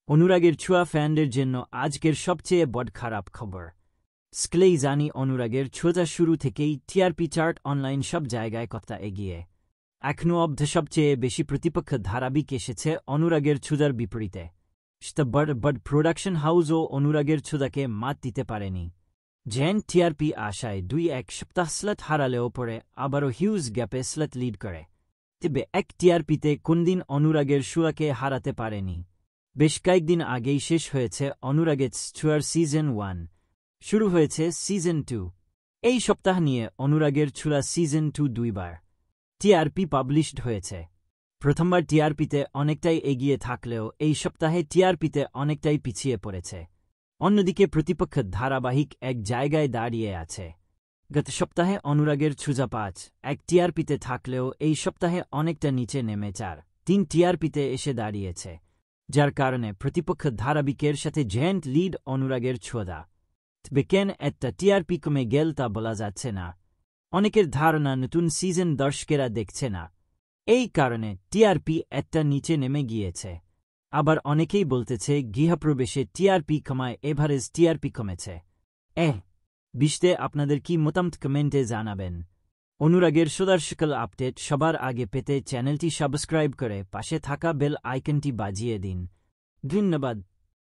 অনুরাগের ছোঁয়া ফ্যানদের জন্য আজকের সবচেয়ে বড় খারাপ খবর। স্ক্লেই জানি অনুরাগের ছোঁয়া শুরু থেকেই টিআরপি চার্ট অনলাইন সব জায়গায় কথা এগিয়ে। এখনও অবধি সবচেয়ে বেশি প্রতিপক্ষ ধারাবাহিক এসেছে অনুরাগের ছোঁয়ার বিপরীতে। বড় বড় প্রোডাকশন হাউসও অনুরাগের ছোঁয়াকে মাত দিতে পারেনি। জেন টিআরপি আশায় 2-1 সপ্তাহ স্লট হারালেও পরে আবারও হিউজ গ্যাপে স্লট লিড করে। তবে এক টিআরপিতে কোনদিন অনুরাগের ছোঁয়াকে হারাতে পারেনি। বেশ কয়েকদিন আগেই শেষ হয়েছে অনুরাগের ছোঁয়ার সিজন 1, শুরু হয়েছে সিজন 2। এই সপ্তাহ নিয়ে অনুরাগের ছোঁয়া সিজন 2 দুইবার টিআরপি পাবলিশড হয়েছে। প্রথমবার টিআরপিতে অনেকটাই এগিয়ে থাকলেও এই সপ্তাহে টিআরপিতে অনেকটাই পিছিয়ে পড়েছে। অন্যদিকে প্রতিপক্ষ ধারাবাহিক এক জায়গায় দাঁড়িয়ে আছে। গত সপ্তাহে অনুরাগের ছোঁয়া 5-1 টিআরপিতে থাকলেও এই সপ্তাহে অনেকটা নিচে নেমে 4-3 টিআরপিতে এসে দাঁড়িয়েছে, যার কারণে প্রতিপক্ষ ধারাবাহিকের সাথে জয়েন্ট লিড অনুরাগের ছোঁয়া। তবে কেন একটা টিআরপি কমে গেল তা বলা যাচ্ছে না। অনেকের ধারণা নতুন সিজন দর্শকেরা দেখছে না, এই কারণে টিআরপি একটা নিচে নেমে গিয়েছে। আবার অনেকেই বলতেছে গৃহপ্রবেশে টিআরপি কমায় এভারেজ টিআরপি কমেছে। বিষয়ে আপনাদের কি মতামত কমেন্টে জানাবেন। অনুরাগের ছোঁয়ার সকল আপডেট সবার আগে পেতে চ্যানেলটি সাবস্ক্রাইব করে পাশে থাকা বেল আইকনটি বাজিয়ে দিন। ধন্যবাদ।